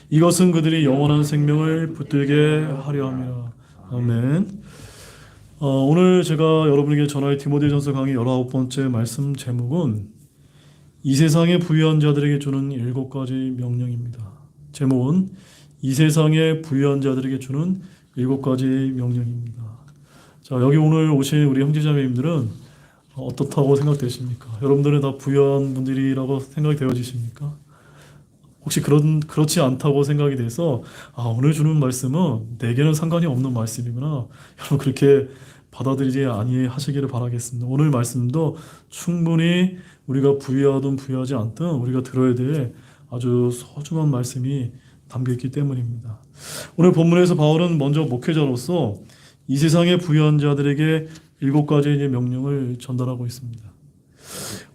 이것은 그들이 영원한 생명을 붙들게 하려 함이라. 아멘. 오늘 제가 여러분에게 전할 디모데전서 강의 19번째 말씀 제목은 이 세상에 부유한 자들에게 주는 7가지 명령입니다. 제목은 이 세상에 부유한 자들에게 주는 7가지 명령입니다. 자, 여기 오늘 오신 우리 형제자매님들은 어떻다고 생각되십니까? 여러분들은 다 부유한 분들이라고 생각이 되어지십니까? 혹시 그렇지 않다고 생각이 돼서 오늘 주는 말씀은 내게는 상관이 없는 말씀이구나. 여러분 그렇게 받아들이지 아니하시기를 바라겠습니다. 오늘 말씀도 충분히 우리가 부유하든 부유하지 않든 우리가 들어야 될 아주 소중한 말씀이 담겨 있기 때문입니다. 오늘 본문에서 바울은 먼저 목회자로서 이 세상의 부유한 자들에게 7가지의 명령을 전달하고 있습니다.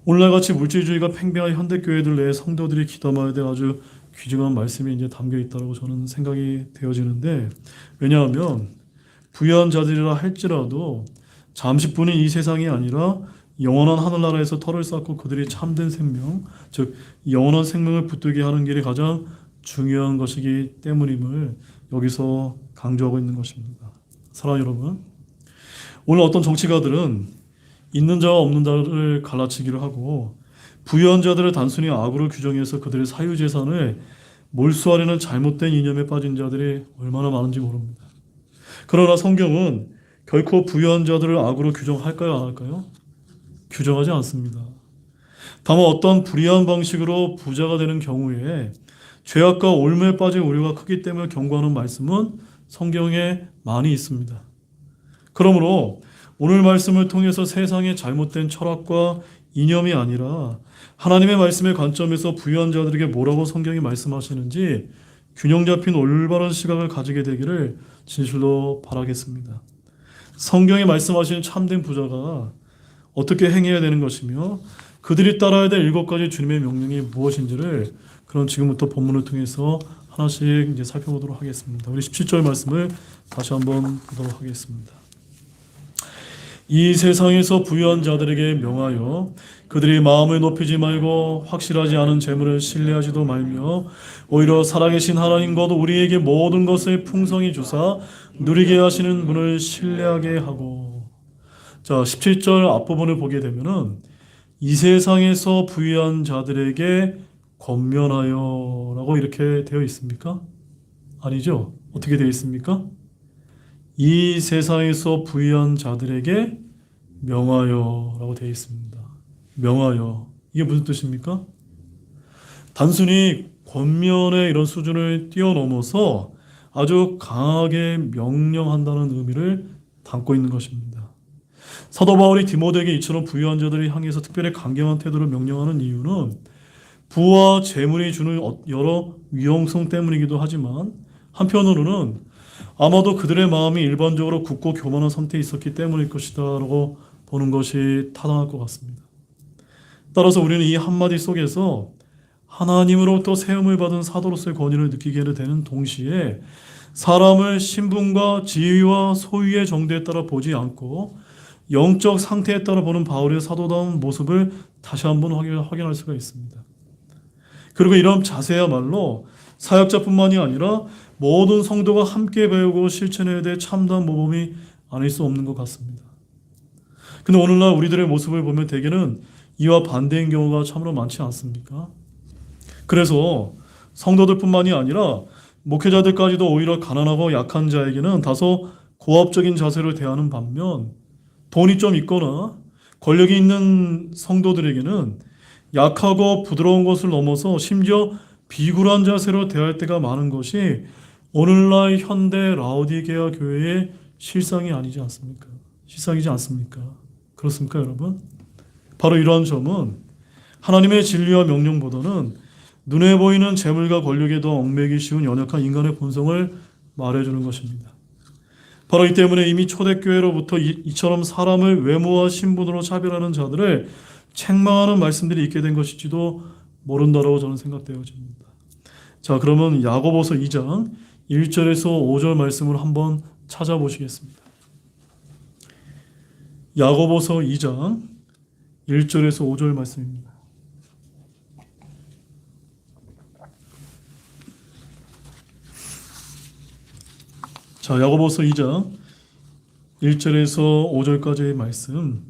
오늘날같이 물질주의가 팽배한 현대교회들 내에 성도들이 기도해야 될 아주 귀중한 말씀이 이제 담겨 있다고 저는 생각이 되어지는데, 왜냐하면 부유한 자들이라 할지라도 잠시뿐인 이 세상이 아니라 영원한 하늘나라에서 터를 쌓고 그들이 참된 생명, 즉 영원한 생명을 붙들게 하는 길이 가장 중요한 것이기 때문임을 여기서 강조하고 있는 것입니다. 사랑하는 여러분, 오늘 어떤 정치가들은 있는 자와 없는 자를 갈라치기를 하고 부유한 자들을 단순히 악으로 규정해서 그들의 사유재산을 몰수하려는 잘못된 이념에 빠진 자들이 얼마나 많은지 모릅니다. 그러나 성경은 결코 부유한 자들을 악으로 규정할까요? 안 할까요? 규정하지 않습니다. 다만 어떤 불의한 방식으로 부자가 되는 경우에 죄악과 올무에 빠질 우려가 크기 때문에 경고하는 말씀은 성경에 많이 있습니다. 그러므로 오늘 말씀을 통해서 세상의 잘못된 철학과 이념이 아니라 하나님의 말씀의 관점에서 부유한 자들에게 뭐라고 성경이 말씀하시는지 균형 잡힌 올바른 시각을 가지게 되기를 진실로 바라겠습니다. 성경이 말씀하시는 참된 부자가 어떻게 행해야 되는 것이며 그들이 따라야 될 7가지 주님의 명령이 무엇인지를 그럼 지금부터 본문을 통해서 하나씩 이제 살펴보도록 하겠습니다. 우리 17절 말씀을 다시 한번 보도록 하겠습니다. 이 세상에서 부유한 자들에게 명하여 그들이 마음을 높이지 말고 확실하지 않은 재물을 신뢰하지도 말며 오히려 살아계신 하나님과도 우리에게 모든 것을 풍성히 주사 누리게 하시는 분을 신뢰하게 하고. 자, 17절 앞부분을 보게 되면은 이 세상에서 부유한 자들에게 권면하여 라고 이렇게 되어 있습니까? 아니죠. 어떻게 되어 있습니까? 이 세상에서 부유한 자들에게 명하여 라고 되어 있습니다. 명하여. 이게 무슨 뜻입니까? 단순히 권면의 이런 수준을 뛰어넘어서 아주 강하게 명령한다는 의미를 담고 있는 것입니다. 사도 바울이 디모데에게 이처럼 부유한 자들을 향해서 특별히 강경한 태도를 명령하는 이유는 부와 재물이 주는 여러 위험성 때문이기도 하지만 한편으로는 아마도 그들의 마음이 일반적으로 굳고 교만한 상태에 있었기 때문일 것이다 라고 보는 것이 타당할 것 같습니다. 따라서 우리는 이 한마디 속에서 하나님으로부터 세움을 받은 사도로서의 권위를 느끼게 되는 동시에 사람을 신분과 지위와 소유의 정도에 따라 보지 않고 영적 상태에 따라 보는 바울의 사도다운 모습을 다시 한번 확인할 수가 있습니다. 그리고 이런 자세야말로 사역자뿐만이 아니라 모든 성도가 함께 배우고 실천해야 될 참다운 모범이 아닐 수 없는 것 같습니다. 근데 오늘날 우리들의 모습을 보면 대개는 이와 반대인 경우가 참으로 많지 않습니까? 그래서 성도들뿐만이 아니라 목회자들까지도 오히려 가난하고 약한 자에게는 다소 고압적인 자세를 대하는 반면 돈이 좀 있거나 권력이 있는 성도들에게는 약하고 부드러운 것을 넘어서 심지어 비굴한 자세로 대할 때가 많은 것이 오늘날 현대 라오디게아 교회의 실상이 아니지 않습니까? 실상이지 않습니까? 그렇습니까, 여러분? 바로 이러한 점은 하나님의 진리와 명령보다는 눈에 보이는 재물과 권력에 더 얽매기 쉬운 연약한 인간의 본성을 말해주는 것입니다. 바로 이 때문에 이미 초대교회로부터 이처럼 사람을 외모와 신분으로 차별하는 자들을 책망하는 말씀들이 있게 된 것일지도 모른다라고 저는 생각되어집니다. 자, 그러면 야고보서 2장 1절에서 5절 말씀을 한번 찾아보시겠습니다. 야고보서 2장 1절에서 5절 말씀입니다. 자, 야고보서 2장 1절에서 5절까지의 말씀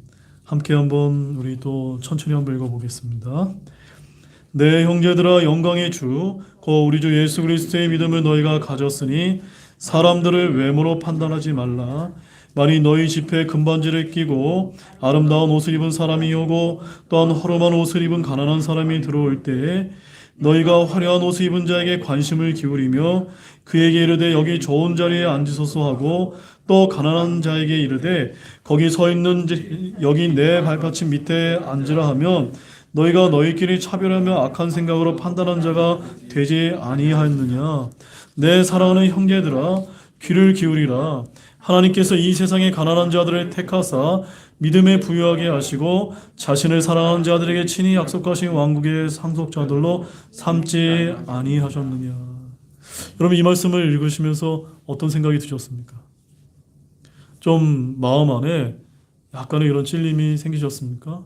함께 한번 우리 또 천천히 한번 읽어보겠습니다. 내 형제들아, 영광의 주 곧 우리 주 예수 그리스도의 믿음을 너희가 가졌으니 사람들을 외모로 판단하지 말라. 만일 너희 집에 금반지를 끼고 아름다운 옷을 입은 사람이 오고 또한 허름한 옷을 입은 가난한 사람이 들어올 때에 너희가 화려한 옷을 입은 자에게 관심을 기울이며 그에게 이르되 여기 좋은 자리에 앉으소서 하고 또 가난한 자에게 이르되 거기 서 있는 여기 내 발받침 밑에 앉으라 하면 너희가 너희끼리 차별하며 악한 생각으로 판단한 자가 되지 아니하였느냐. 내 사랑하는 형제들아, 귀를 기울이라. 하나님께서 이 세상의 가난한 자들을 택하사 믿음에 부유하게 하시고 자신을 사랑하는 자들에게 친히 약속하신 왕국의 상속자들로 삼지 아니하셨느냐. 여러분, 이 말씀을 읽으시면서 어떤 생각이 드셨습니까? 좀 마음 안에 약간의 이런 찔림이 생기셨습니까?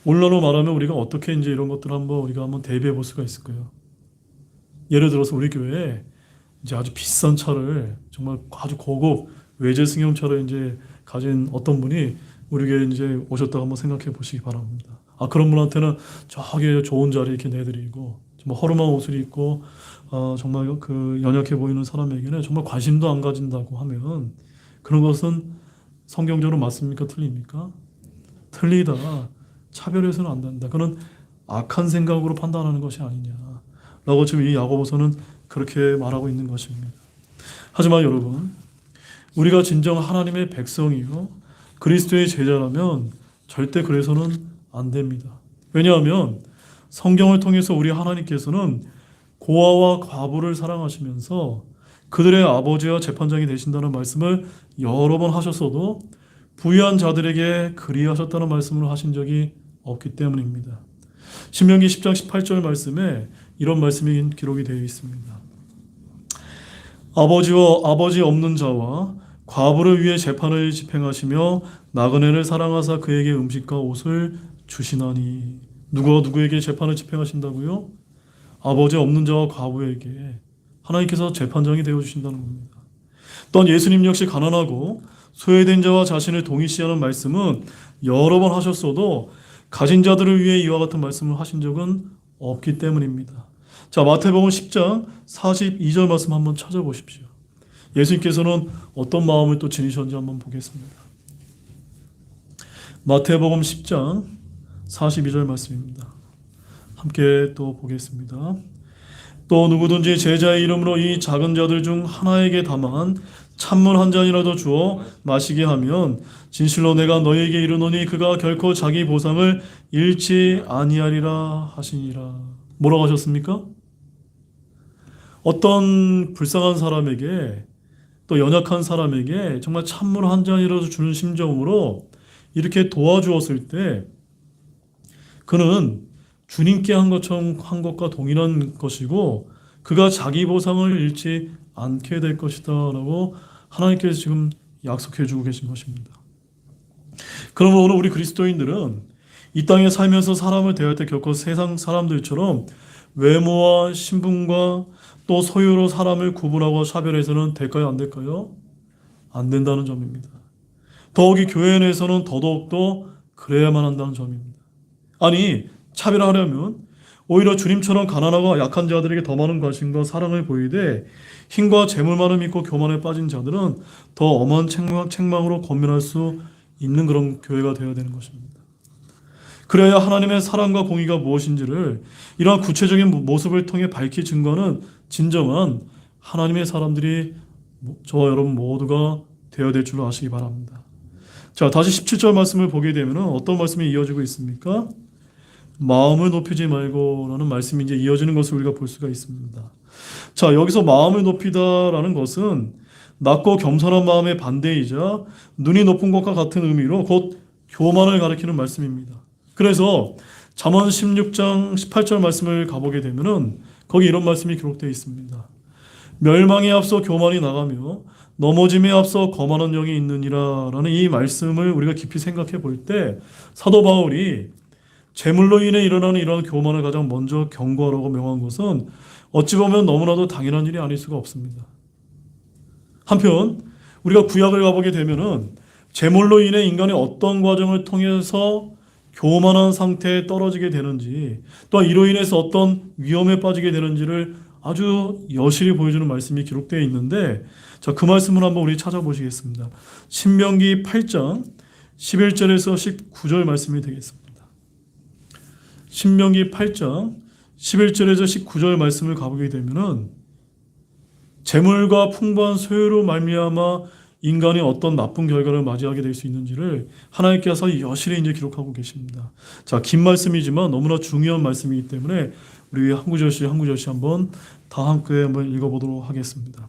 오늘날로 말하면 우리가 어떻게 이제 이런 것들을 우리가 한번 대비해 볼 수가 있을까요? 예를 들어서 우리 교회에 이제 아주 비싼 차를 정말 아주 고급 외제 승용차를 이제 가진 어떤 분이 우리 교회에 이제 오셨다고 한번 생각해 보시기 바랍니다. 그런 분한테는 저기 좋은 자리 이렇게 내드리고 정말 허름한 옷을 입고 정말 그 연약해 보이는 사람에게는 정말 관심도 안 가진다고 하면 그런 것은 성경적으로 맞습니까? 틀립니까? 틀리다. 차별해서는 안 된다. 그는 악한 생각으로 판단하는 것이 아니냐라고 지금 이 야고보서는 그렇게 말하고 있는 것입니다. 하지만 여러분, 우리가 진정 하나님의 백성이요 그리스도의 제자라면 절대 그래서는 안 됩니다. 왜냐하면 성경을 통해서 우리 하나님께서는 고아와 과부를 사랑하시면서 그들의 아버지와 재판장이 되신다는 말씀을 여러 번 하셨어도 부유한 자들에게 그리하셨다는 말씀을 하신 적이 없기 때문입니다. 신명기 10장 18절 말씀에 이런 말씀이 기록이 되어 있습니다. 아버지 없는 자와 과부를 위해 재판을 집행하시며 나그네를 사랑하사 그에게 음식과 옷을 주시나니. 누가 누구에게 재판을 집행하신다고요? 아버지 없는 자와 과부에게 하나님께서 재판장이 되어주신다는 겁니다. 또한 예수님 역시 가난하고 소외된 자와 자신을 동일시하는 말씀은 여러 번 하셨어도 가진 자들을 위해 이와 같은 말씀을 하신 적은 없기 때문입니다. 자, 마태복음 10장 42절 말씀 한번 찾아보십시오. 예수님께서는 어떤 마음을 또 지니셨는지 한번 보겠습니다. 마태복음 10장 42절 말씀입니다. 함께 또 보겠습니다. 또 누구든지 제자의 이름으로 이 작은 자들 중 하나에게 다만 찬물 한 잔이라도 주어 마시게 하면 진실로 내가 너희에게 이르노니 그가 결코 자기 보상을 잃지 아니하리라 하시니라. 뭐라고 하셨습니까? 어떤 불쌍한 사람에게 또 연약한 사람에게 정말 찬물 한 잔이라도 주는 심정으로 이렇게 도와주었을 때 그는 주님께 한 것처럼 한 것과 동일한 것이고 그가 자기 보상을 잃지 않게 될 것이다 라고 하나님께서 지금 약속해 주고 계신 것입니다. 그러면 오늘 우리 그리스도인들은 이 땅에 살면서 사람을 대할 때 겪어 세상 사람들처럼 외모와 신분과 또 소유로 사람을 구분하고 차별해서는 될까요? 안 될까요? 안 된다는 점입니다. 더욱이 교회 내에서는 더더욱더 그래야만 한다는 점입니다. 아니, 차별하려면 오히려 주님처럼 가난하고 약한 자들에게 더 많은 관심과 사랑을 보이되 힘과 재물만을 믿고 교만에 빠진 자들은 더 엄한 책망으로 권면할 수 있는 그런 교회가 되어야 되는 것입니다. 그래야 하나님의 사랑과 공의가 무엇인지를 이러한 구체적인 모습을 통해 밝히 증거하는 진정한 하나님의 사람들이 저와 여러분 모두가 되어야 될 줄로 아시기 바랍니다. 자, 다시 17절 말씀을 보게 되면 어떤 말씀이 이어지고 있습니까? 마음을 높이지 말고 라는 말씀이 이제 이어지는 것을 우리가 볼 수가 있습니다. 자, 여기서 마음을 높이다라는 것은 낮고 겸손한 마음의 반대이자 눈이 높은 것과 같은 의미로 곧 교만을 가리키는 말씀입니다. 그래서 잠언 16장 18절 말씀을 가보게 되면은 거기 이런 말씀이 기록되어 있습니다. 멸망에 앞서 교만이 나가며 넘어짐에 앞서 거만한 영이 있느니라 라는 이 말씀을 우리가 깊이 생각해 볼 때 사도 바울이 재물로 인해 일어나는 이러한 교만을 가장 먼저 경고하라고 명한 것은 어찌 보면 너무나도 당연한 일이 아닐 수가 없습니다. 한편 우리가 구약을 가보게 되면은 제물로 인해 인간이 어떤 과정을 통해서 교만한 상태에 떨어지게 되는지, 또한 이로 인해서 어떤 위험에 빠지게 되는지를 아주 여실히 보여주는 말씀이 기록되어 있는데, 자, 그 말씀을 한번 우리 찾아보시겠습니다. 신명기 8장 11절에서 19절 말씀이 되겠습니다. 신명기 8장 11절에서 19절 말씀을 가보게 되면은 재물과 풍부한 소유로 말미암아 인간이 어떤 나쁜 결과를 맞이하게 될 수 있는지를 하나님께서 여실히 이제 기록하고 계십니다. 자, 긴 말씀이지만 너무나 중요한 말씀이기 때문에 우리 한 구절씩 한 구절씩 한번 다 함께 한번 읽어보도록 하겠습니다.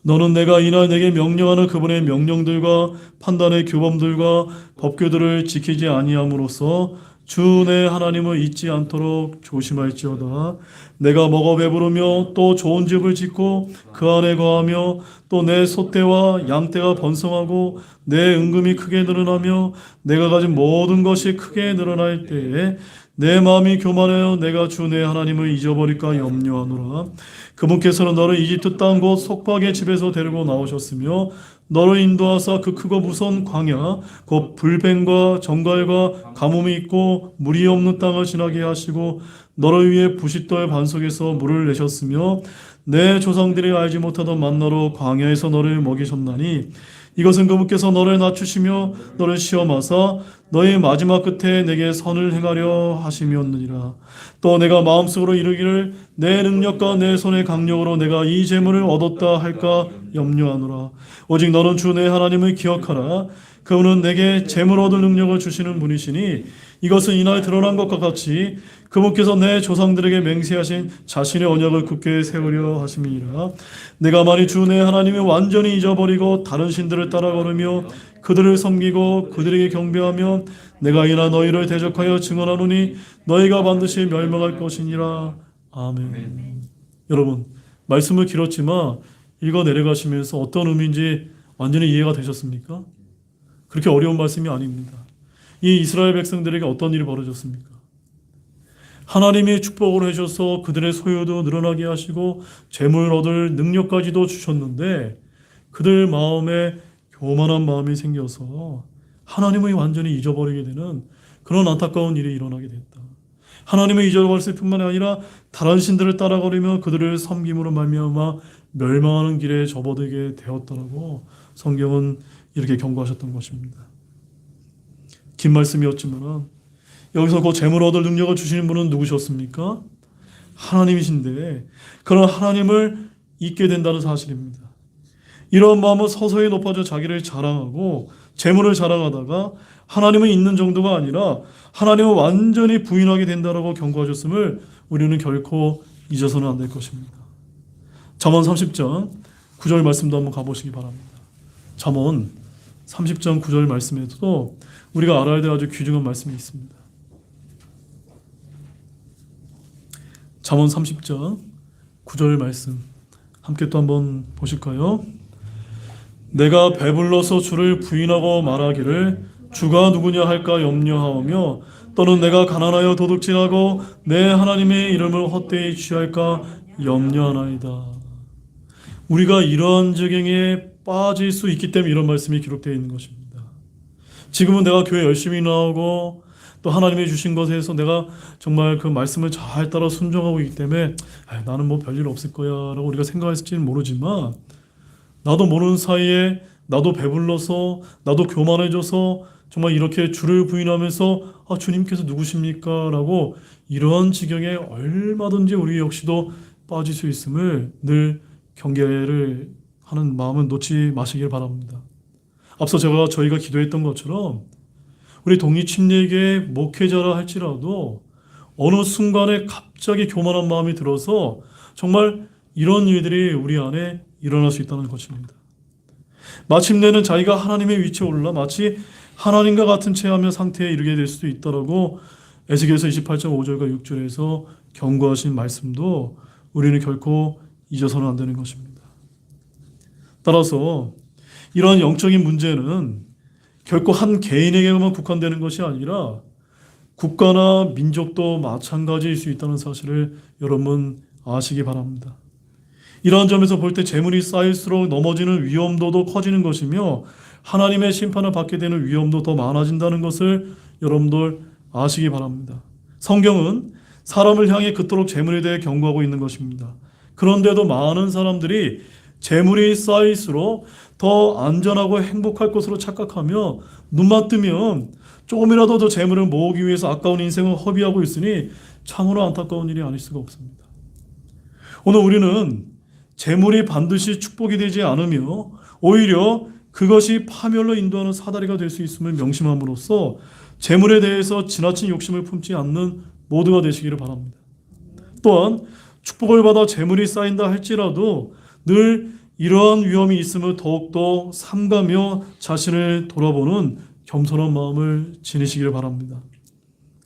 너는 내가 이날 내게 명령하는 그분의 명령들과 판단의 규범들과 법규들을 지키지 아니함으로써 주 내 하나님을 잊지 않도록 조심할지어다. 내가 먹어 배부르며 또 좋은 집을 짓고 그 안에 거하며 또 내 소떼와 양떼가 번성하고 내 은금이 크게 늘어나며 내가 가진 모든 것이 크게 늘어날 때에 내 마음이 교만하여 내가 주 내 하나님을 잊어버릴까 염려하노라. 그분께서는 너를 이집트 땅 곧 속박의 집에서 데리고 나오셨으며 너를 인도하사 그 크고 무서운 광야 곧 불뱀과 정갈과 가뭄이 있고 물이 없는 땅을 지나게 하시고 너를 위해 부싯돌 반석에서 물을 내셨으며 내 조상들이 알지 못하던 만나로 광야에서 너를 먹이셨나니 이것은 그분께서 너를 낮추시며 너를 시험하사 너의 마지막 끝에 내게 선을 행하려 하심이었느니라. 또 내가 마음속으로 이르기를 내 능력과 내 손의 강력으로 내가 이 재물을 얻었다 할까 염려하노라. 오직 너는 주 내 하나님을 기억하라. 그분은 내게 재물 얻을 능력을 주시는 분이시니 이것은 이날 드러난 것과 같이 그분께서 내 조상들에게 맹세하신 자신의 언약을 굳게 세우려 하심이니라. 내가 만일 주 내 하나님을 완전히 잊어버리고 다른 신들을 따라 걸으며 그들을 섬기고 그들에게 경배하면 내가 이나 너희를 대적하여 증언하노니 너희가 반드시 멸망할 것이니라. 아멘. 여러분, 말씀을 길었지만 읽어 내려가시면서 어떤 의미인지 완전히 이해가 되셨습니까? 그렇게 어려운 말씀이 아닙니다. 이 이스라엘 백성들에게 어떤 일이 벌어졌습니까? 하나님이 축복을 해주셔서 그들의 소유도 늘어나게 하시고 재물 얻을 능력까지도 주셨는데 그들 마음에 교만한 마음이 생겨서 하나님을 완전히 잊어버리게 되는 그런 안타까운 일이 일어나게 됐다. 하나님을 잊어버렸을 뿐만 아니라 다른 신들을 따라거리며 그들을 섬김으로 말미암아 멸망하는 길에 접어들게 되었다라고 성경은 이렇게 경고하셨던 것입니다. 긴 말씀이었지만 여기서 그 재물 얻을 능력을 주시는 분은 누구셨습니까? 하나님이신데 그런 하나님을 잊게 된다는 사실입니다. 이런 마음은 서서히 높아져 자기를 자랑하고 재물을 자랑하다가 하나님을 잊는 정도가 아니라 하나님을 완전히 부인하게 된다라고 경고하셨음을 우리는 결코 잊어서는 안 될 것입니다. 잠언 30장 9절 말씀도 한번 가보시기 바랍니다. 잠언 30장 9절 말씀에도 우리가 알아야 될 아주 귀중한 말씀이 있습니다. 잠언 30장 9절 말씀 함께 또 한번 보실까요? 내가 배불러서 주를 부인하고 말하기를 주가 누구냐 할까 염려하오며 또는 내가 가난하여 도둑질하고 내 하나님의 이름을 헛되이 취할까 염려하나이다. 우리가 이러한 지경에 빠질 수 있기 때문에 이런 말씀이 기록되어 있는 것입니다. 지금은 내가 교회 열심히 나오고 또 하나님이 주신 것에서 내가 정말 그 말씀을 잘 따라 순종하고 있기 때문에 나는 뭐 별일 없을 거야 라고 우리가 생각했을지는 모르지만 나도 모르는 사이에 나도 배불러서 나도 교만해져서 정말 이렇게 주를 부인하면서 주님께서 누구십니까? 라고 이러한 지경에 얼마든지 우리 역시도 빠질 수 있음을 늘 경계를 하는 마음은 놓지 마시길 바랍니다. 앞서 저희가 기도했던 것처럼 우리 독립침례교회 목회자라 할지라도 어느 순간에 갑자기 교만한 마음이 들어서 정말 이런 일들이 우리 안에 일어날 수 있다는 것입니다. 마침내는 자기가 하나님의 위치에 올라 마치 하나님과 같은 체하며 상태에 이르게 될 수도 있다라고 에스겔서 28장 5절과 6절에서 경고하신 말씀도 우리는 결코 잊어서는 안 되는 것입니다. 따라서 이러한 영적인 문제는 결코 한 개인에게만 국한되는 것이 아니라 국가나 민족도 마찬가지일 수 있다는 사실을 여러분 아시기 바랍니다. 이러한 점에서 볼 때 재물이 쌓일수록 넘어지는 위험도도 커지는 것이며 하나님의 심판을 받게 되는 위험도 더 많아진다는 것을 여러분들 아시기 바랍니다. 성경은 사람을 향해 그토록 재물에 대해 경고하고 있는 것입니다. 그런데도 많은 사람들이 재물이 쌓일수록 더 안전하고 행복할 것으로 착각하며 눈만 뜨면 조금이라도 더 재물을 모으기 위해서 아까운 인생을 허비하고 있으니 참으로 안타까운 일이 아닐 수가 없습니다. 오늘 우리는 재물이 반드시 축복이 되지 않으며 오히려 그것이 파멸로 인도하는 사다리가 될 수 있음을 명심함으로써 재물에 대해서 지나친 욕심을 품지 않는 모두가 되시기를 바랍니다. 또한 축복을 받아 재물이 쌓인다 할지라도 늘 이러한 위험이 있음을 더욱더 삼가며 자신을 돌아보는 겸손한 마음을 지니시기를 바랍니다.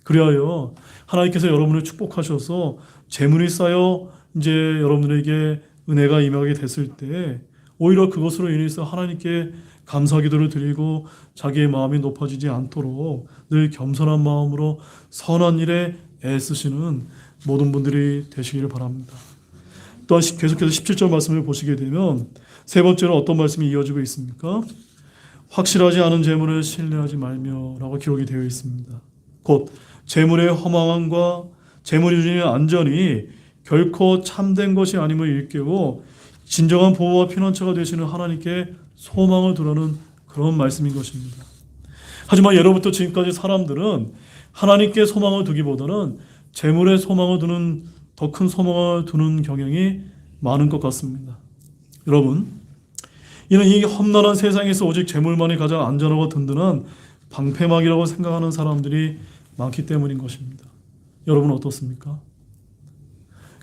그리하여 하나님께서 여러분을 축복하셔서 재물이 쌓여 이제 여러분들에게 은혜가 임하게 됐을 때 오히려 그것으로 인해서 하나님께 감사 기도를 드리고 자기의 마음이 높아지지 않도록 늘 겸손한 마음으로 선한 일에 애쓰시는 모든 분들이 되시기를 바랍니다. 또한 계속해서 17절 말씀을 보시게 되면 세 번째로 어떤 말씀이 이어지고 있습니까? 확실하지 않은 재물을 신뢰하지 말며 라고 기록이 되어 있습니다. 곧 재물의 허망함과 재물이 주는 안전이 결코 참된 것이 아님을 일깨고 진정한 보호와 피난처가 되시는 하나님께 소망을 두라는 그런 말씀인 것입니다. 하지만 예로부터 지금까지 사람들은 하나님께 소망을 두기보다는 재물에 소망을 두는 더 큰 소망을 두는 경향이 많은 것 같습니다. 여러분, 이는 이 험난한 세상에서 오직 재물만이 가장 안전하고 든든한 방패막이라고 생각하는 사람들이 많기 때문인 것입니다. 여러분 어떻습니까?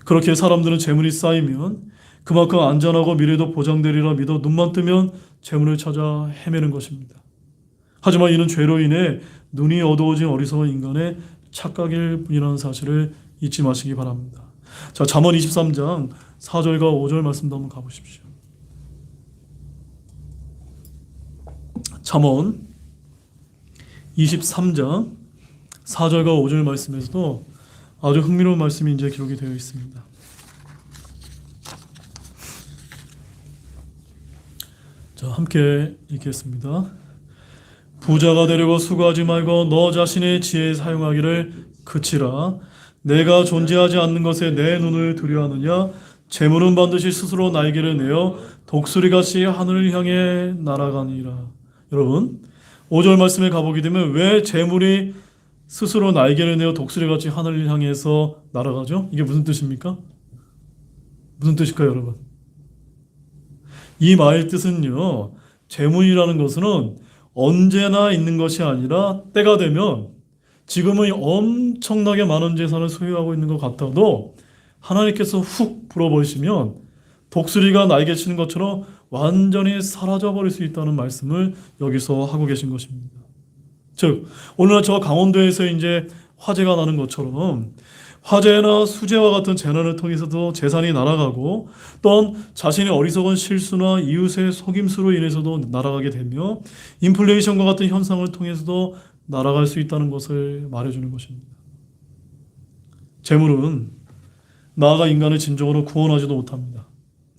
그렇게 사람들은 재물이 쌓이면 그만큼 안전하고 미래도 보장되리라 믿어 눈만 뜨면 재물을 찾아 헤매는 것입니다. 하지만 이는 죄로 인해 눈이 어두워진 어리석은 인간의 착각일 뿐이라는 사실을 잊지 마시기 바랍니다. 자, 잠언 23장 4절과 5절 말씀도 한번 가보십시오. 잠언 23장 4절과 5절 말씀에서도 아주 흥미로운 말씀이 이제 기록이 되어 있습니다. 자, 함께 읽겠습니다. 부자가 되려고 수고하지 말고 너 자신의 지혜에 사용하기를 그치라. 내가 존재하지 않는 것에 내 눈을 두려워하느냐? 재물은 반드시 스스로 날개를 내어 독수리같이 하늘을 향해 날아가니라. 여러분, 5절 말씀에 가보게 되면 왜 재물이 스스로 날개를 내어 독수리같이 하늘을 향해서 날아가죠? 이게 무슨 뜻입니까? 무슨 뜻일까요, 여러분? 이 말의 뜻은요, 재물이라는 것은 언제나 있는 것이 아니라 때가 되면 지금은 엄청나게 많은 재산을 소유하고 있는 것 같아도 하나님께서 훅 불어버리시면 독수리가 날개 치는 것처럼 완전히 사라져버릴 수 있다는 말씀을 여기서 하고 계신 것입니다. 즉, 오늘날 저 강원도에서 이제 화재가 나는 것처럼 화재나 수재와 같은 재난을 통해서도 재산이 날아가고 또한 자신의 어리석은 실수나 이웃의 속임수로 인해서도 날아가게 되며 인플레이션과 같은 현상을 통해서도 날아갈 수 있다는 것을 말해주는 것입니다. 재물은 나아가 인간을 진정으로 구원하지도 못합니다.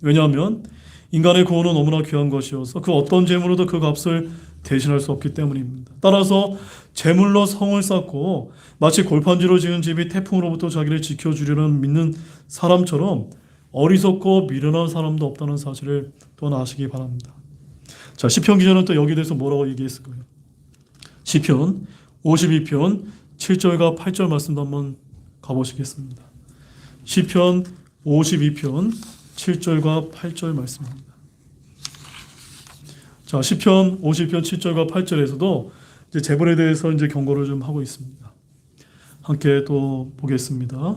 왜냐하면 인간의 구원은 너무나 귀한 것이어서 그 어떤 재물로도 그 값을 대신할 수 없기 때문입니다. 따라서 재물로 성을 쌓고 마치 골판지로 지은 집이 태풍으로부터 자기를 지켜주려는 믿는 사람처럼 어리석고 미련한 사람도 없다는 사실을 또한 아시기 바랍니다. 자, 시편 기자는 또 여기에 대해서 뭐라고 얘기했을 거예요? 시편 52편 7절과 8절 말씀도 한번 가보시겠습니다. 시편 52편 7절과 8절 말씀입니다. 자, 시편 50편 7절과 8절에서도 이제 재물에 대해서 이제 경고를 좀 하고 있습니다. 함께 또 보겠습니다.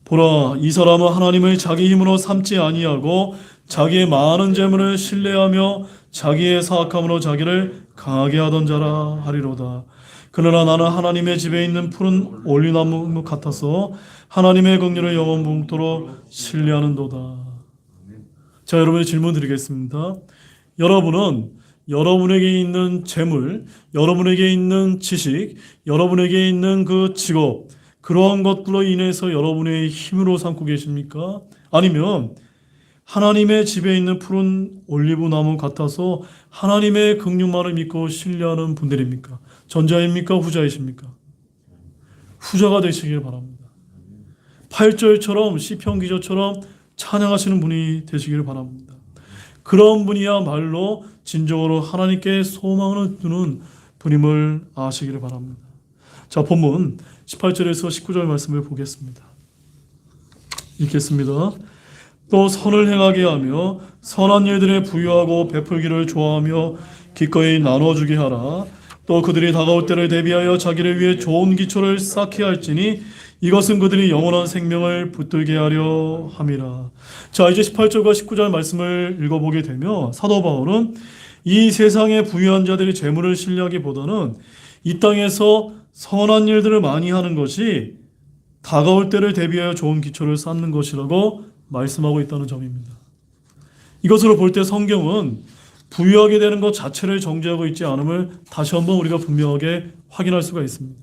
보라, 이 사람은 하나님을 자기 힘으로 삼지 아니하고 자기의 많은 재물을 신뢰하며 자기의 사악함으로 자기를 강하게 하던 자라 하리로다. 그러나 나는 하나님의 집에 있는 푸른 올리나무 같아서 하나님의 긍휼을 영원토록 신뢰하는도다. 자, 여러분의 질문 드리겠습니다. 여러분은 여러분에게 있는 재물, 여러분에게 있는 지식, 여러분에게 있는 그 직업, 그러한 것들로 인해서 여러분의 힘으로 삼고 계십니까? 아니면 하나님의 집에 있는 푸른 올리브 나무 같아서 하나님의 긍휼만을 믿고 신뢰하는 분들입니까? 전자입니까? 후자이십니까? 후자가 되시길 바랍니다. 8절처럼 시편 기저처럼 찬양하시는 분이 되시길 바랍니다. 그런 분이야말로 진정으로 하나님께 소망을 두는 분임을 아시기를 바랍니다. 자, 본문 18절에서 19절 말씀을 보겠습니다. 읽겠습니다. 또 선을 행하게 하며 선한 일들에 부유하고 베풀기를 좋아하며 기꺼이 나눠주게 하라. 또 그들이 다가올 때를 대비하여 자기를 위해 좋은 기초를 쌓게 할지니 이것은 그들이 영원한 생명을 붙들게 하려 함이라. 자, 이제 18절과 19절 말씀을 읽어보게 되면 사도 바울은 이 세상에 부유한 자들이 재물을 신뢰하기보다는 이 땅에서 선한 일들을 많이 하는 것이 다가올 때를 대비하여 좋은 기초를 쌓는 것이라고 말씀하고 있다는 점입니다. 이것으로 볼 때 성경은 부유하게 되는 것 자체를 정죄하고 있지 않음을 다시 한번 우리가 분명하게 확인할 수가 있습니다.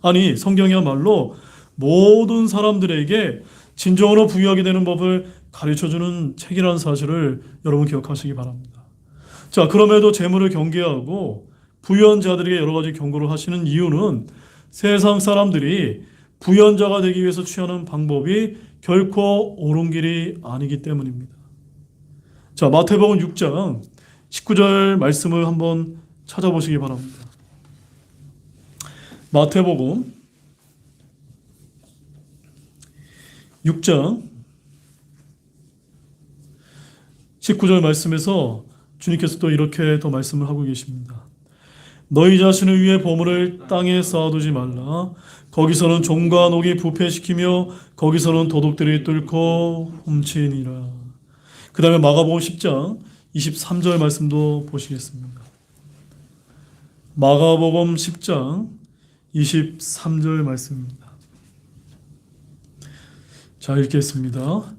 아니, 성경이야말로 모든 사람들에게 진정으로 부유하게 되는 법을 가르쳐주는 책이라는 사실을 여러분 기억하시기 바랍니다. 자, 그럼에도 재물을 경계하고 부유한 자들에게 여러 가지 경고를 하시는 이유는 세상 사람들이 부유한 자가 되기 위해서 취하는 방법이 결코 옳은 길이 아니기 때문입니다. 자, 마태복음 6장 19절 말씀을 한번 찾아보시기 바랍니다. 마태복음 6장 19절 말씀에서 주님께서 또 이렇게 더 말씀을 하고 계십니다. 너희 자신을 위해 보물을 땅에 쌓아두지 말라. 거기서는 종과 녹이 부패시키며 거기서는 도둑들이 뚫고 훔치니라. 그 다음에 마가복음 10장 23절 말씀도 보시겠습니다. 마가복음 10장 23절 말씀입니다. 자, 읽겠습니다.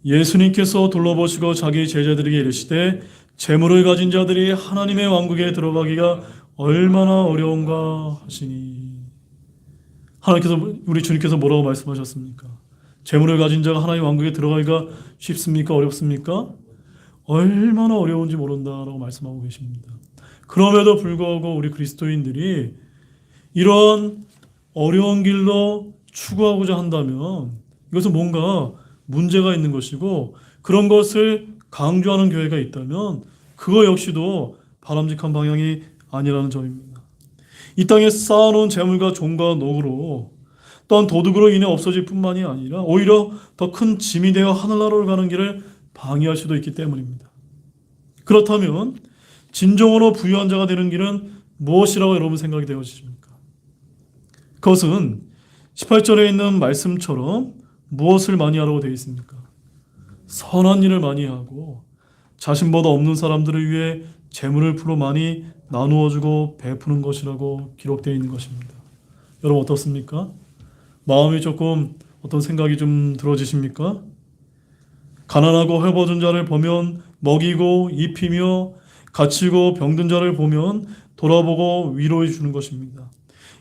예수님께서 둘러보시고 자기 제자들에게 이르시되 재물을 가진 자들이 하나님의 왕국에 들어가기가 얼마나 어려운가 하시니. 하나님께서, 우리 주님께서 뭐라고 말씀하셨습니까? 재물을 가진 자가 하나님의 왕국에 들어가기가 쉽습니까? 어렵습니까? 얼마나 어려운지 모른다라고 말씀하고 계십니다. 그럼에도 불구하고 우리 그리스도인들이 이러한 어려운 길로 추구하고자 한다면 이것은 뭔가 문제가 있는 것이고, 그런 것을 강조하는 교회가 있다면 그거 역시도 바람직한 방향이 아니라는 점입니다. 이 땅에 쌓아놓은 재물과 종과 녹으로 또한 도둑으로 인해 없어질 뿐만이 아니라 오히려 더 큰 짐이 되어 하늘나라로 가는 길을 방해할 수도 있기 때문입니다. 그렇다면 진정으로 부유한 자가 되는 길은 무엇이라고 여러분 생각이 되어지십니까? 그것은 18절에 있는 말씀처럼 무엇을 많이 하라고 되어 있습니까? 선한 일을 많이 하고 자신보다 없는 사람들을 위해 재물을 풀어 많이 나누어주고 베푸는 것이라고 기록되어 있는 것입니다. 여러분 어떻습니까? 마음이 조금 어떤 생각이 좀 들어지십니까? 가난하고 헐벗은 자를 보면 먹이고 입히며 갇히고 병든 자를 보면 돌아보고 위로해 주는 것입니다.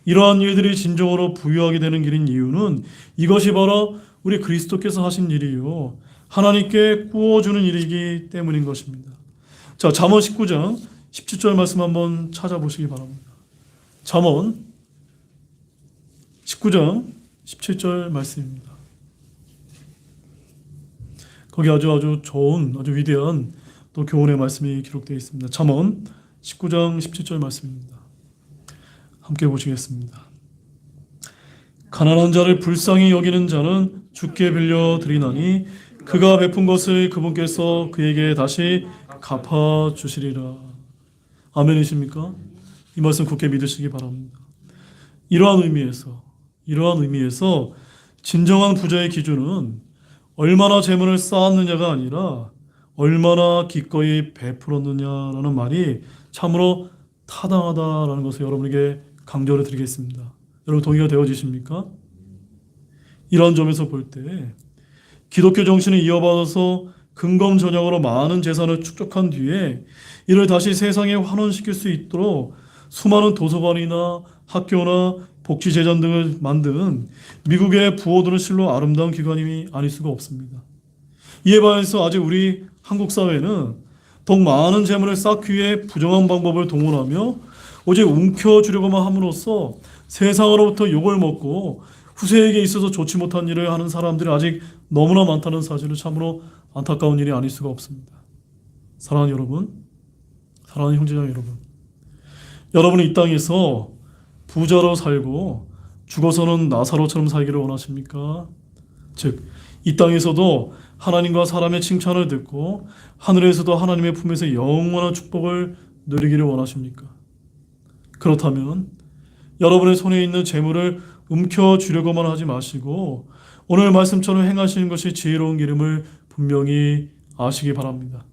이러한 일들이 진정으로 부유하게 되는 길인 이유는 이것이 바로 우리 그리스도께서 하신 일이요, 하나님께 구워주는 일이기 때문인 것입니다. 자, 잠언 19장 17절 말씀 한번 찾아보시기 바랍니다. 잠언 19장 17절 말씀입니다. 거기 아주 좋은, 아주 위대한 또 교훈의 말씀이 기록되어 있습니다. 잠언 19장 17절 말씀입니다. 함께 보시겠습니다. 가난한 자를 불쌍히 여기는 자는 주께 빌려드리나니 그가 베푼 것을 그분께서 그에게 다시 갚아주시리라. 아멘이십니까? 이 말씀 굳게 믿으시기 바랍니다. 이러한 의미에서 진정한 부자의 기준은 얼마나 재물을 쌓았느냐가 아니라 얼마나 기꺼이 베풀었느냐라는 말이 참으로 타당하다라는 것을 여러분에게 강조를 드리겠습니다. 여러분 동의가 되어지십니까? 이런 점에서 볼 때 기독교 정신을 이어받아서 근검전약으로 많은 재산을 축적한 뒤에 이를 다시 세상에 환원시킬 수 있도록 수많은 도서관이나 학교나 복지재단 등을 만든 미국의 부호들은 실로 아름다운 기관이 아닐 수가 없습니다. 이에 반해서 아직 우리 한국 사회는 더욱 많은 재물을 쌓기 위해 부정한 방법을 동원하며 오직 움켜쥐려고만 함으로써 세상으로부터 욕을 먹고 후세에게 있어서 좋지 못한 일을 하는 사람들이 아직 너무나 많다는 사실은 참으로 안타까운 일이 아닐 수가 없습니다. 사랑하는 여러분, 사랑하는 형제자매 여러분, 여러분은 이 땅에서 부자로 살고 죽어서는 나사로처럼 살기를 원하십니까? 즉, 이 땅에서도 하나님과 사람의 칭찬을 듣고 하늘에서도 하나님의 품에서 영원한 축복을 누리기를 원하십니까? 그렇다면 여러분의 손에 있는 재물을 움켜쥐려고만 하지 마시고 오늘 말씀처럼 행하시는 것이 지혜로운 길임을 분명히 아시기 바랍니다.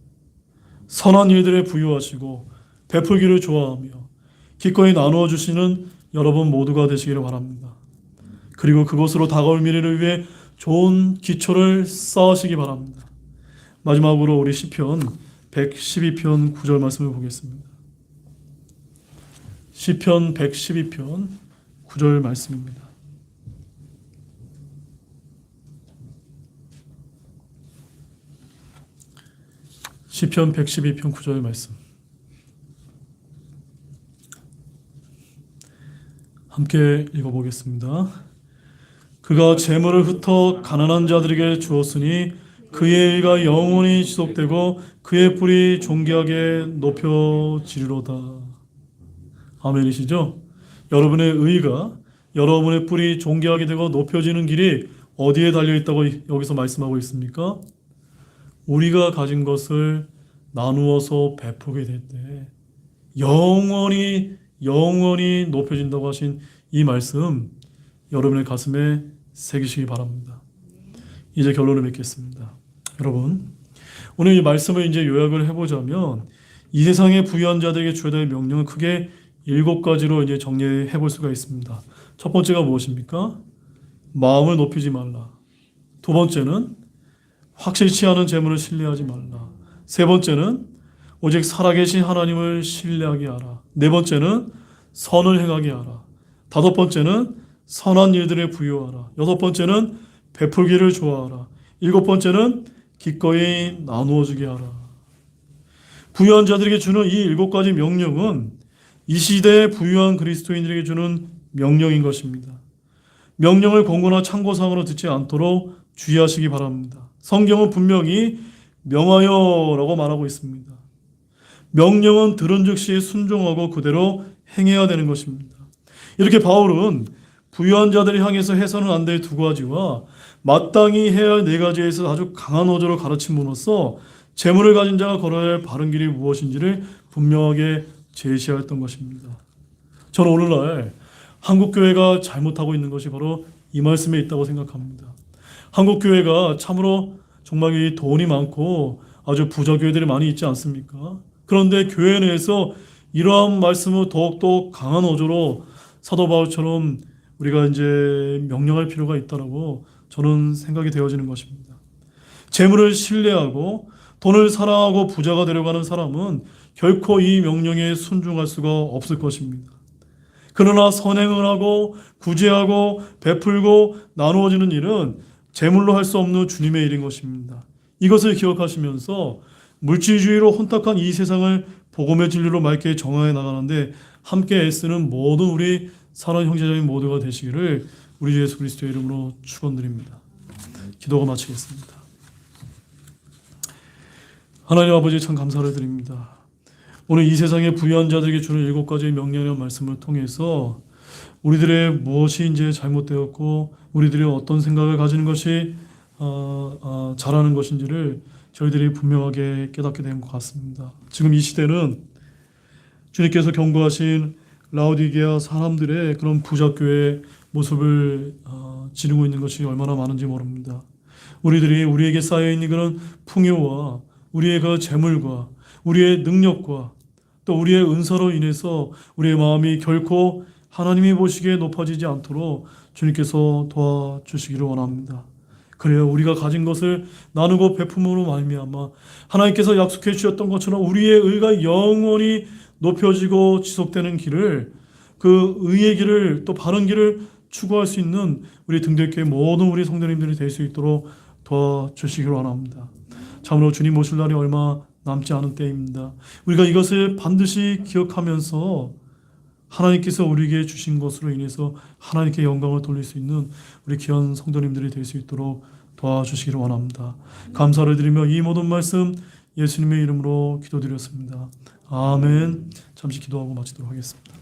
선한 일들에 부유하시고 베풀기를 좋아하며 기꺼이 나누어 주시는 여러분 모두가 되시기를 바랍니다. 그리고 그것으로 다가올 미래를 위해 좋은 기초를 쌓으시기 바랍니다. 마지막으로 우리 시편 112편 9절 말씀을 보겠습니다. 시편 112편 9절 말씀입니다. 시편 112편 9절 말씀. 함께 읽어보겠습니다. 그가 재물을 흩어 가난한 자들에게 주었으니 그의 의가 영원히 지속되고 그의 뿔이 존귀하게 높여지리로다. 아멘이시죠? 여러분의 의가, 여러분의 뿔이 존귀하게 되고 높여지는 길이 어디에 달려있다고 여기서 말씀하고 있습니까? 우리가 가진 것을 나누어서 베푸게 될 때 영원히 높여진다고 하신 이 말씀 여러분의 가슴에 새기시기 바랍니다. 이제 결론을 맺겠습니다. 여러분, 오늘 이 말씀을 이제 요약을 해보자면 이 세상의 부유한 자들에게 주어야 될 명령은 크게 7가지로 이제 정리해 볼 수가 있습니다. 첫 번째가 무엇입니까? 마음을 높이지 말라. 두 번째는 확실치 않은 재물을 신뢰하지 말라. 세 번째는 오직 살아계신 하나님을 신뢰하게 하라. 네 번째는 선을 행하게 하라. 다섯 번째는 선한 일들에 부유하라. 여섯 번째는 베풀기를 좋아하라. 일곱 번째는 기꺼이 나누어 주게 하라. 부유한 자들에게 주는 이 7가지 명령은 이 시대의 부유한 그리스도인들에게 주는 명령인 것입니다. 명령을 권고나 참고사항으로 듣지 않도록 주의하시기 바랍니다. 성경은 분명히 명하여라고 말하고 있습니다. 명령은 들은 즉시 순종하고 그대로 행해야 되는 것입니다. 이렇게 바울은 부유한 자들을 향해서 해서는 안 될 2가지와 마땅히 해야 할 4가지에 있어서 아주 강한 어조로 가르침으로써 재물을 가진 자가 걸어야 할 바른 길이 무엇인지를 분명하게 제시하였던 것입니다. 저는 오늘날 한국교회가 잘못하고 있는 것이 바로 이 말씀에 있다고 생각합니다. 한국교회가 참으로 정말 돈이 많고 아주 부자 교회들이 많이 있지 않습니까? 그런데 교회 내에서 이러한 말씀을 더욱더 강한 어조로 사도 바울처럼 우리가 이제 명령할 필요가 있다라고 저는 생각이 되어지는 것입니다. 재물을 신뢰하고 돈을 사랑하고 부자가 되려가는 사람은 결코 이 명령에 순종할 수가 없을 것입니다. 그러나 선행을 하고 구제하고 베풀고 나누어지는 일은 재물로 할 수 없는 주님의 일인 것입니다. 이것을 기억하시면서 물질주의로 혼탁한 이 세상을 복음의 진리로 맑게 정화해 나가는데 함께 애쓰는 모든 우리 사랑하는 형제자매 모두가 되시기를 우리 주 예수 그리스도의 이름으로 축원드립니다. 기도가 마치겠습니다. 하나님 아버지 참 감사를 드립니다. 오늘 이 세상의 부유한 자들에게 주는 7가지의 명령의 말씀을 통해서 우리들의 무엇이 이제 잘못되었고 우리들이 어떤 생각을 가지는 것이 잘하는 것인지를 저희들이 분명하게 깨닫게 된 것 같습니다. 지금 이 시대는 주님께서 경고하신 라오디게아 사람들의 그런 부자교의 모습을 지니고 있는 것이 얼마나 많은지 모릅니다. 우리들이 우리에게 쌓여있는 그런 풍요와 우리의 그 재물과 우리의 능력과 또 우리의 은사로 인해서 우리의 마음이 결코 하나님이 보시기에 높아지지 않도록 주님께서 도와주시기를 원합니다. 그래요. 우리가 가진 것을 나누고 베품으로 말미암아 하나님께서 약속해 주셨던 것처럼 우리의 의가 영원히 높여지고 지속되는 길을 그 의의 길을 또 바른 길을 추구할 수 있는 우리 등대교회 모든 우리 성도님들이 될 수 있도록 도와주시기를 원합니다. 참으로 주님 오실 날이 얼마 남지 않은 때입니다. 우리가 이것을 반드시 기억하면서 하나님께서 우리에게 주신 것으로 인해서 하나님께 영광을 돌릴 수 있는 우리 귀한 성도님들이 될 수 있도록 도와주시기를 원합니다. 감사를 드리며 이 모든 말씀 예수님의 이름으로 기도드렸습니다. 아멘. 잠시 기도하고 마치도록 하겠습니다.